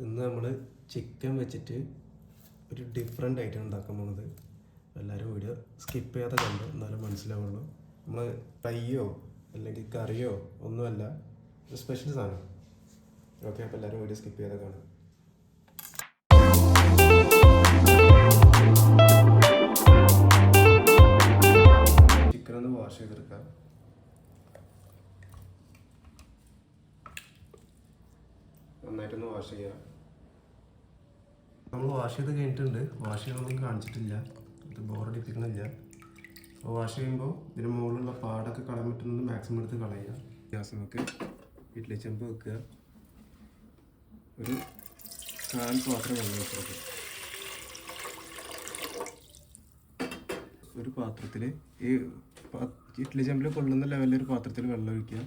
ഇന്ന് നമ്മൾ ചിക്കൻ വെച്ചിട്ട് ഒരു ഡിഫറെൻ്റ് ഐറ്റം ഉണ്ടാക്കാൻ പോകുന്നത്. എല്ലാവരും വീഡിയോ സ്കിപ്പ് ചെയ്യാതെ കണ്ട് എന്നാലും മനസ്സിലാവുള്ളൂ. നമ്മൾ ഫ്രൈയോ അല്ലെങ്കിൽ കറിയോ ഒന്നുമല്ല, സ്പെഷ്യൽ സാധനം. ഓക്കെ, അപ്പോൾ എല്ലാവരും വീഡിയോ സ്കിപ്പ് ചെയ്യാതെ കാണാം. ചിക്കൻ ഒന്ന് വാഷ് ചെയ്തെടുക്കാം. നന്നായിട്ടൊന്ന് വാഷ് ചെയ്യുക. നമ്മൾ വാഷ് ചെയ്ത് കഴിഞ്ഞിട്ടുണ്ട്. വാഷ് ചെയ്യണമെന്നും കാണിച്ചിട്ടില്ല, ഇത് ബോറടിപ്പിക്കണില്ല. അപ്പോൾ വാഷ് ചെയ്യുമ്പോൾ ഇതിന് മുകളിലുള്ള പാടൊക്കെ കളയാൻ പറ്റുന്നത് മാക്സിമം എടുത്ത് കളയുക. ഗ്യാസ് നമുക്ക് ഇഡ്ഡലി ചെമ്പ് വെക്കുക. ഒരു 4 പാത്രം വെള്ളം വെച്ചെടുക്കുക. ഒരു പാത്രത്തിൽ ഈ ഇഡ്ഡലി ചെമ്പിൽ കൊള്ളുന്ന ലെവലിൽ ഒരു പാത്രത്തിൽ വെള്ളം ഒഴിക്കുക.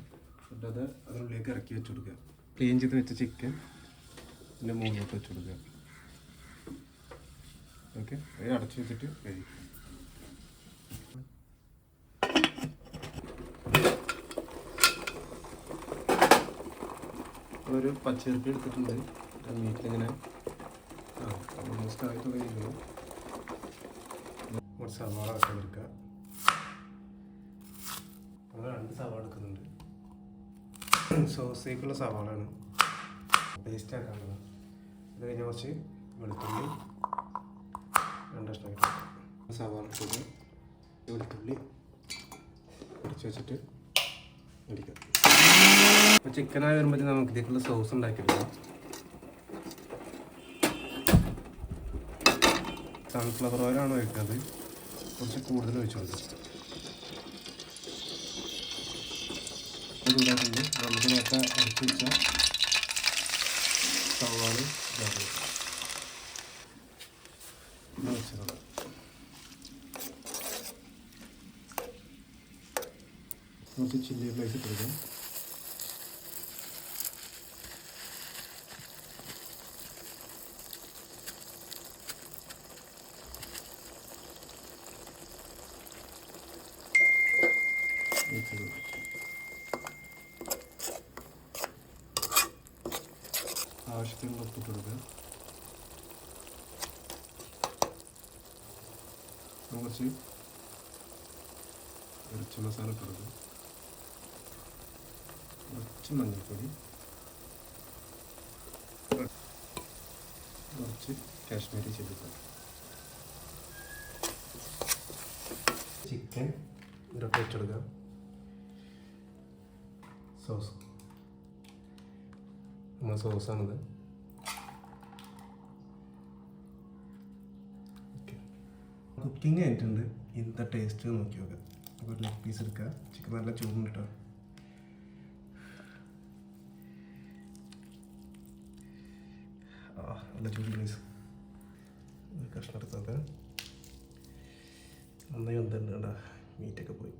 എന്നിട്ട് അത് അതിനുള്ളിലേക്ക് ഇറക്കി വെച്ച് കൊടുക്കുക. ക്ലീൻ ചെയ്ത് വെച്ച ചിക്കൻ ഇതിൻ്റെ മുകളിലോട്ട് വെച്ച് കൊടുക്കുക. ഓക്കെ, അത് അടച്ചു വെച്ചിട്ട് കഴിക്കും. ഒരു പച്ചരിപ്പി എടുത്തിട്ടുണ്ട്. മീറ്റിലിങ്ങനെ ഓൾമോസ്റ്റ് ആയി തുടങ്ങിയിരുന്നു. കുറച്ച് സവാള വെക്കാൻ എടുക്കുക. നമ്മൾ 2 സവാള എടുക്കുന്നുണ്ട്. സോസേക്കുള്ള സവാളാണ്, പേസ്റ്റ് ആക്കാനുള്ളത്. ഇത് കഴിഞ്ഞ് കുറച്ച് വെളുത്തുള്ളി 2 കഷ്ണമായിട്ട് സവാള ഇട്ടത് വെളുത്തുള്ളി അടിച്ച് വെച്ചിട്ട് അടിക്കാം. അപ്പോൾ ചിക്കനായി വരുമ്പോഴത്തേക്ക് നമുക്ക് ഇതിലേക്കുള്ള സോസ് ഉണ്ടാക്കിയെടുക്കാം. സൺഫ്ലവർ ഓയിലാണ് ഒഴിക്കുന്നത്. കുറച്ച് കൂടുതൽ ഒഴിച്ചു കൊടുക്കുക. ചൂടാക്കുമ്പോൾ നമുക്ക് നേരത്തെ അരച്ച് വെച്ച സവാള വെച്ചതാണ്. കുറച്ച് ചില്ലി ഫ്ലേക്സ് ഇട്ടിരിക്കാം. ആവശ്യത്തിനുള്ള ഉപ്പിട്ട് കൊടുക്കുക. കുറച്ച് ഇറച്ചി മസാല ഇട്ട് കൊടുക്കുക. കുറച്ച് മഞ്ഞൾപ്പൊടി, കുറച്ച് കാശ്മീരി ചില്ലി പൗഡർ. ചിക്കൻ ഇതൊക്കെ വെച്ചെടുക്കുക. സോസ്, നമ്മുടെ സോസാണിത്. കുക്കിംഗ് കഴിഞ്ഞിട്ടുണ്ട്. ഇന്നത്തെ ടേസ്റ്റ് നോക്കി നോക്കുക. ഒരു ലെഗ് പീസ് എടുക്കുക. ചിക്കൻ നല്ല ചൂടുണ്ട് കേട്ടോ. നല്ല ചൂട് പീസ്. കഷ്ണം എടുത്തത് നന്നായി വന്നിട്ടുണ്ട് കേട്ടോ. മീറ്റൊക്കെ പോയി.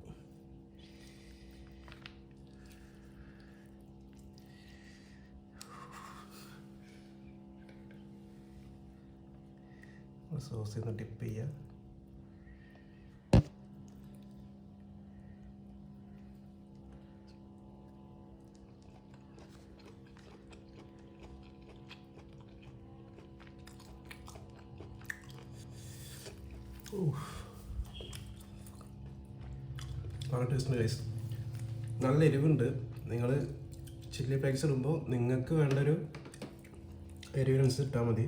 സോസിൽ നിന്ന് ഡിപ്പ് ചെയ്യുക. നല്ല ടേസ്റ്റ് ഗൈസ്. നല്ല എരിവുണ്ട്. നിങ്ങൾ ചില്ലി ഫ്ലേക്സ് ഇടുമ്പോൾ നിങ്ങൾക്ക് വേണ്ടൊരു എരിവിനനുസരിച്ച് ഇട്ടാൽ മതി.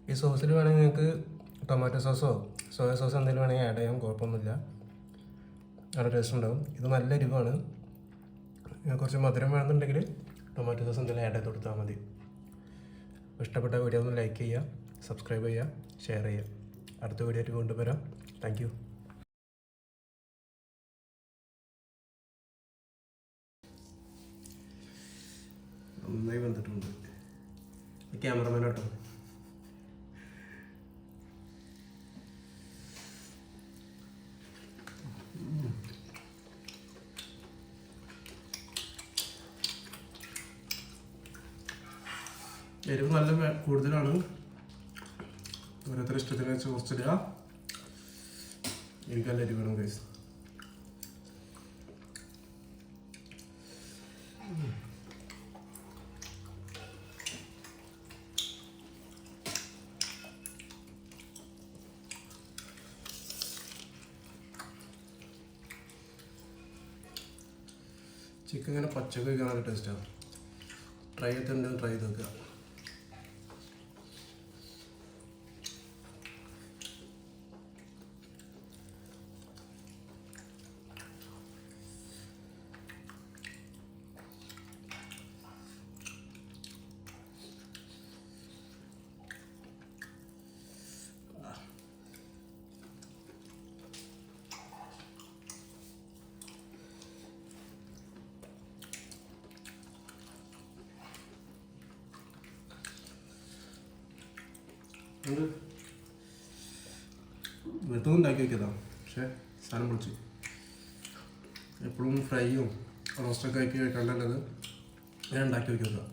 ഈ സോസിൽ വേണമെങ്കിൽ നിങ്ങൾക്ക് ടൊമാറ്റോ സോസോ സോയ സോസോ എന്തെങ്കിലും വേണമെങ്കിൽ ആഡ് ചെയ്യാം, കുഴപ്പമൊന്നുമില്ല. നല്ല ടേസ്റ്റ് ഉണ്ടാവും. ഇത് നല്ല എരിവാണ്. കുറച്ച് മധുരം വേണമെന്നുണ്ടെങ്കിൽ ടൊമാറ്റോ സോസ് എന്തെങ്കിലും ആഡ് ചെയ്ത് കൊടുത്താൽ മതി. ഇഷ്ടപ്പെട്ട വീഡിയോ ഒന്ന് ലൈക്ക് ചെയ്യുക, സബ്സ്ക്രൈബ് ചെയ്യുക, ഷെയർ ചെയ്യുക. അടുത്ത വീഡിയോ ആയിട്ട് കൊണ്ടുവരാം. Thank you. നന്നായി വന്നിട്ടുണ്ട്. ക്യാമറമാനോട്ടോ. എരിവ് നല്ല കൂടുതലാണ്. ഓരോരുത്തരുടെ ഇഷ്ടത്തിന് വെച്ച് കുറച്ചിടുക. എനിക്ക് നല്ല എരിവ് വേണം ഗൈസ്. ചിക്കൻ ഇങ്ങനെ പച്ചക്ക് കഴിക്കാൻ നല്ല ടേസ്റ്റാണ്. ട്രൈ ചെയ്തിട്ടുണ്ടെങ്കിൽ ട്രൈ ചെയ്ത് നോക്കുക. വീട്ടിൽ നിന്ന് ഉണ്ടാക്കി വയ്ക്കതാണ്, പക്ഷേ സാധനം പൊളിച്ച്. എപ്പോഴും ഫ്രൈയും റോസ്റ്റൊക്കെ ആക്കി കഴിക്കാണ്ടല്ലത് ഞാൻ ഉണ്ടാക്കി വയ്ക്കുക.